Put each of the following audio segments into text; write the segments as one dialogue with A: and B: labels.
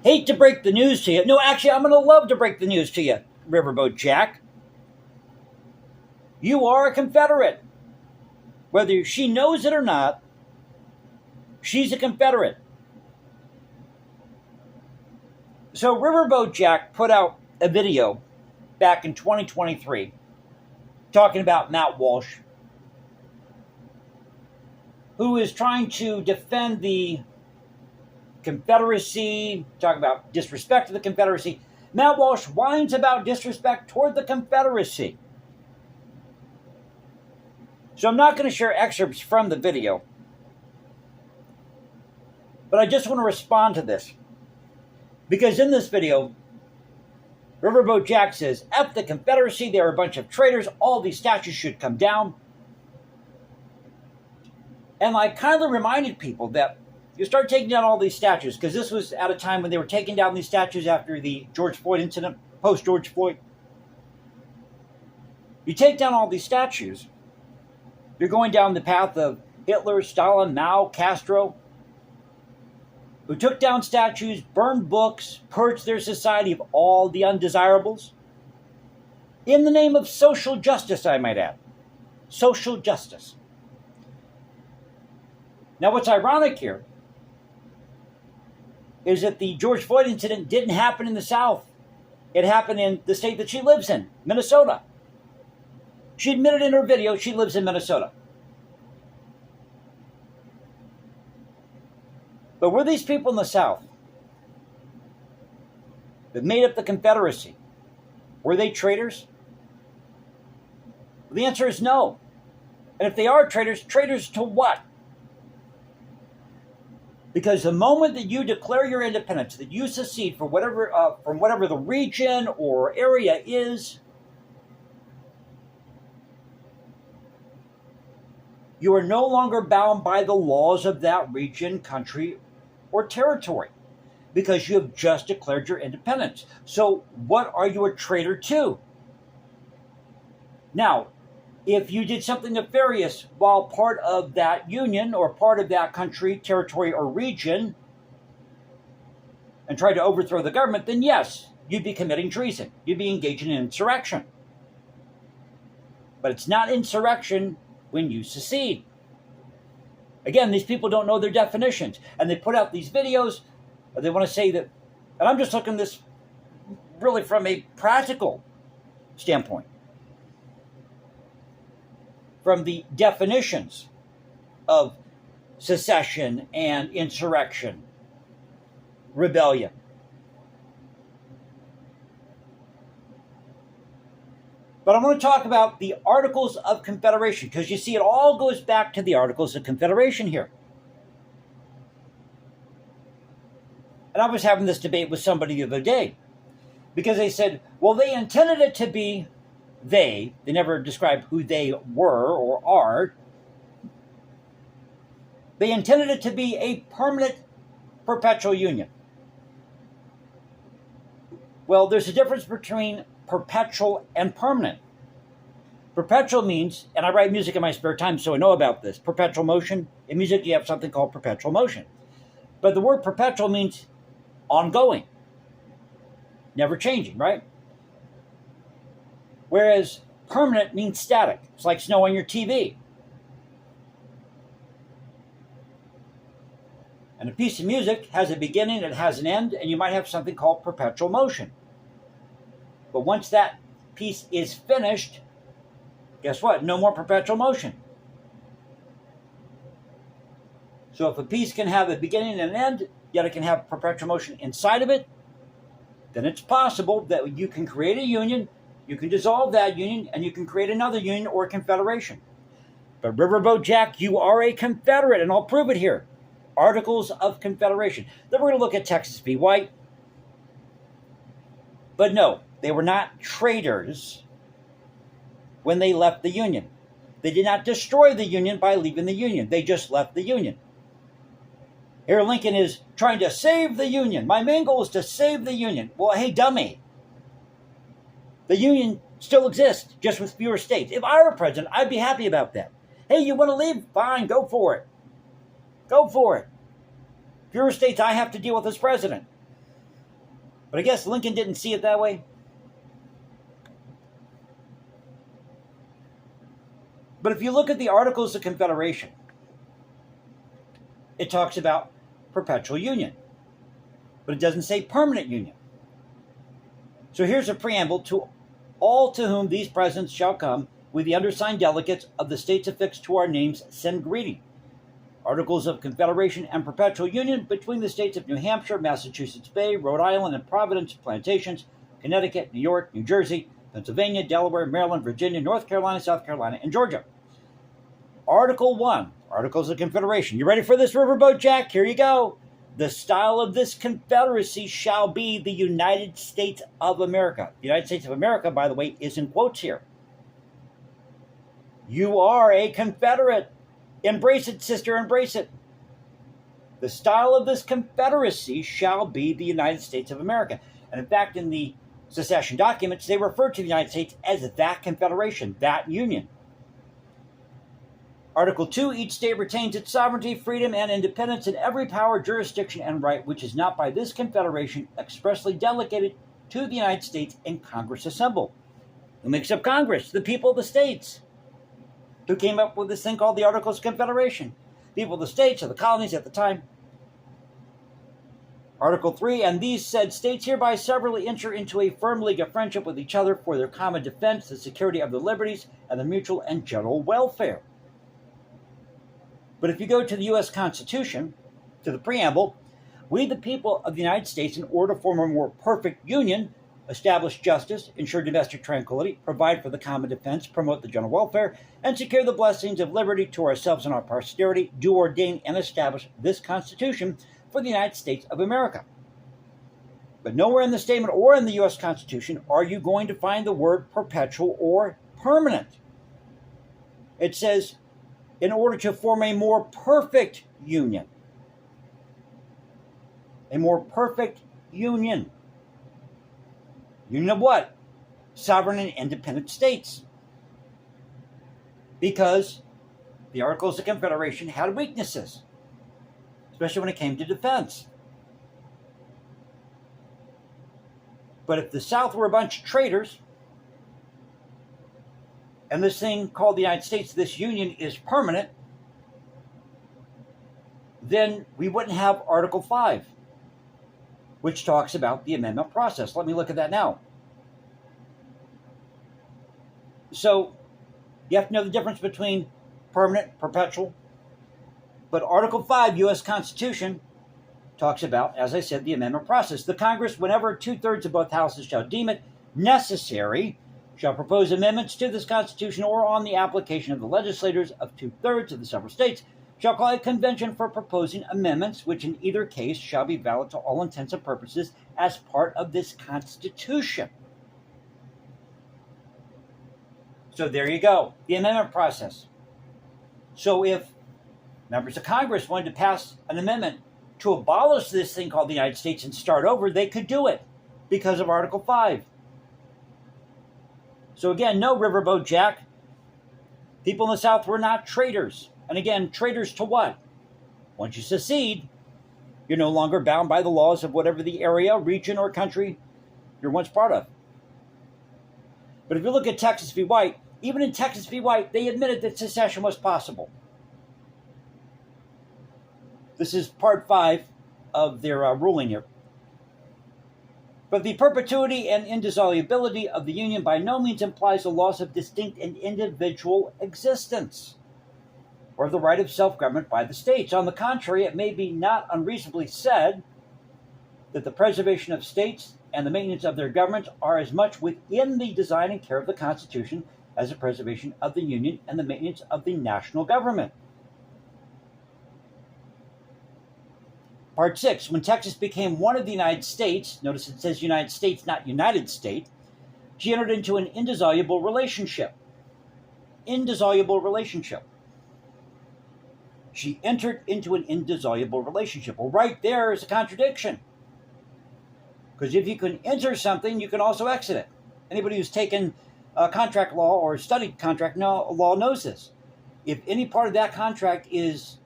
A: hate to break the news to you. No, actually, I'm going to love to break the news to you, Riverboat Jack. You are a Confederate. Whether she knows it or not, she's a Confederate. So Riverboat Jack put out a video back in 2023 talking about Matt Walsh, who is trying to defend the Confederacy, talking about disrespect to the Confederacy. Matt Walsh whines about disrespect toward the Confederacy. So I'm not going to share excerpts from the video, but I just want to respond to this. Because in this video, Riverboat Jack says, F the Confederacy, they're a bunch of traitors, all these statues should come down. And I kindly reminded people that you start taking down all these statues, because this was at a time when they were taking down these statues after the George Floyd incident, post-George Floyd. You take down all these statues, you're going down the path of Hitler, Stalin, Mao, Castro, who took down statues, burned books, purged their society of all the undesirables, in the name of social justice, I might add. Social justice. Now, what's ironic here is that the George Floyd incident didn't happen in the South. It happened in the state that she lives in, Minnesota. She admitted in her video she lives in Minnesota. But were these people in the South that made up the Confederacy, were they traitors? Well, the answer is no. And if they are traitors, traitors to what? Because the moment that you declare your independence, that you secede from whatever the region or area is, you are no longer bound by the laws of that region, country, or territory, because you have just declared your independence. So what are you a traitor to? Now, if you did something nefarious while part of that union or part of that country, territory, or region and tried to overthrow the government, then yes, you'd be committing treason. You'd be engaging in insurrection. But it's not insurrection when you secede. Again, these people don't know their definitions, and they put out these videos. They want to say that, and I'm just looking at this really from a practical standpoint, from the definitions of secession and insurrection, rebellion. But I'm going to talk about the Articles of Confederation, because you see, it all goes back to the Articles of Confederation here. And I was having this debate with somebody the other day, because they said, well, they intended it to be they never described who they were or are. They intended it to be a permanent, perpetual union. Well, there's a difference between perpetual and permanent. Perpetual means, and I write music in my spare time, so I know about this, perpetual motion. In music, you have something called perpetual motion. But the word perpetual means ongoing, never changing, right? Whereas permanent means static. It's like snow on your TV. And a piece of music has a beginning, it has an end, and you might have something called perpetual motion. But once that piece is finished, guess what? No more perpetual motion. So if a piece can have a beginning and an end, yet it can have perpetual motion inside of it, then it's possible that you can create a union, you can dissolve that union, and you can create another union or confederation. But Riverboat Jack, you are a Confederate, and I'll prove it here. Articles of Confederation. Then we're going to look at Texas v. White. But no, they were not traitors when they left the Union. They did not destroy the Union by leaving the Union. They just left the Union. Here Lincoln is trying to save the Union. My main goal is to save the Union. Well, hey, dummy. The Union still exists, just with fewer states. If I were president, I'd be happy about that. Hey, you want to leave? Fine, go for it. Go for it. Fewer states I have to deal with as president. But I guess Lincoln didn't see it that way. But if you look at the Articles of Confederation, it talks about perpetual union, but it doesn't say permanent union. So here's a preamble: to all to whom these presents shall come, we the undersigned delegates of the states affixed to our names send greeting. Articles of Confederation and Perpetual Union between the states of New Hampshire, Massachusetts Bay, Rhode Island, and Providence Plantations, Connecticut, New York, New Jersey, Pennsylvania, Delaware, Maryland, Virginia, North Carolina, South Carolina, and Georgia. Article 1, Articles of Confederation. You ready for this, Riverboat Jack? Here you go. The style of this confederacy shall be the United States of America. The United States of America, by the way, is in quotes here. You are a Confederate. Embrace it, sister, embrace it. The style of this confederacy shall be the United States of America. And in fact, in the secession documents, they refer to the United States as that confederation, that union. Article 2, each state retains its sovereignty, freedom, and independence in every power, jurisdiction, and right which is not by this confederation expressly delegated to the United States in Congress assembled. Who makes up Congress? The people of the states. Who came up with this thing called the Articles of Confederation? People of the states or the colonies at the time. Article 3, and these said states hereby severally enter into a firm league of friendship with each other for their common defense, the security of their liberties, and the mutual and general welfare. But if you go to the U.S. Constitution, to the preamble, we the people of the United States, in order to form a more perfect union, establish justice, ensure domestic tranquility, provide for the common defense, promote the general welfare, and secure the blessings of liberty to ourselves and our posterity, do ordain and establish this Constitution for the United States of America. But nowhere in the statement or in the U.S. Constitution are you going to find the word perpetual or permanent. It says, in order to form a more perfect union. A more perfect union. Union of what? Sovereign and independent states. Because the Articles of Confederation had weaknesses, especially when it came to defense. But if the South were a bunch of traitors, and this thing called the United States, this union, is permanent, then we wouldn't have Article 5, which talks about the amendment process. Let me look at that now. So you have to know the difference between permanent, perpetual. But Article 5, U.S. Constitution, talks about, as I said, the amendment process. The Congress, whenever 2/3 of both houses shall deem it necessary, shall propose amendments to this Constitution, or on the application of the legislators of 2/3 of the several states, shall call a convention for proposing amendments, which in either case shall be valid to all intents and purposes as part of this Constitution. So there you go, the amendment process. So if members of Congress wanted to pass an amendment to abolish this thing called the United States and start over, they could do it because of Article 5. So again, no, Riverboat Jack, people in the South were not traitors. And again, traitors to what? Once you secede, you're no longer bound by the laws of whatever the area, region, or country you're once part of. But if you look at Texas v. White, even in Texas v. White, they admitted that secession was possible. This is part 5 of their ruling here. But the perpetuity and indissolubility of the Union by no means implies a loss of distinct and individual existence, or the right of self-government by the states. On the contrary, it may be not unreasonably said that the preservation of states and the maintenance of their governments are as much within the design and care of the Constitution as the preservation of the Union and the maintenance of the national government. Part 6, when Texas became one of the United States, notice it says United States, not United State, she entered into an indissoluble relationship. Indissoluble relationship. She entered into an indissoluble relationship. Well, right there is a contradiction. Because if you can enter something, you can also exit it. Anybody who's taken contract law or studied contract law knows this. If any part of that contract is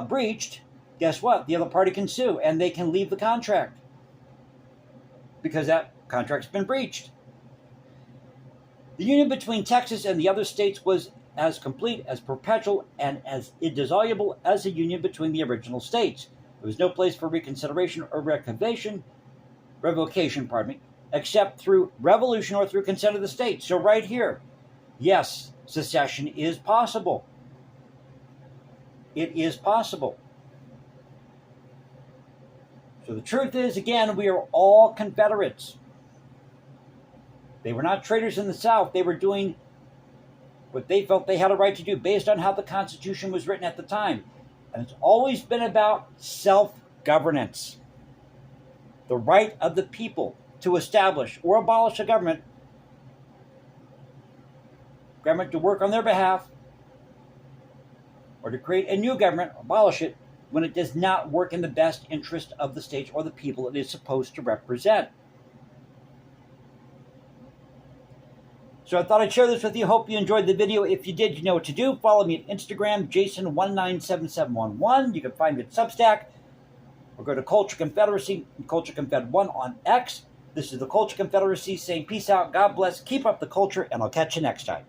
A: breached, guess what? The other party can sue, and they can leave the contract. because that contract's been breached. The union between Texas and the other states was as complete, as perpetual, and as indissoluble as the union between the original states. There was no place for reconsideration or revocation, except through revolution or through consent of the states. So right here, yes, secession is possible. It is possible. So the truth is, again, we are all Confederates. They were not traitors in the South. They were doing what they felt they had a right to do based on how the Constitution was written at the time. And it's always been about self-governance. The right of the people to establish or abolish a government to work on their behalf, or to create a new government, abolish it, when it does not work in the best interest of the states or the people it is supposed to represent. So I thought I'd share this with you. Hope you enjoyed the video. If you did, you know what to do. Follow me at Instagram, Jason197711. You can find me at Substack, or go to Culture Confederacy, Culture Confed 1 on X. This is the Culture Confederacy saying peace out, God bless, keep up the culture, and I'll catch you next time.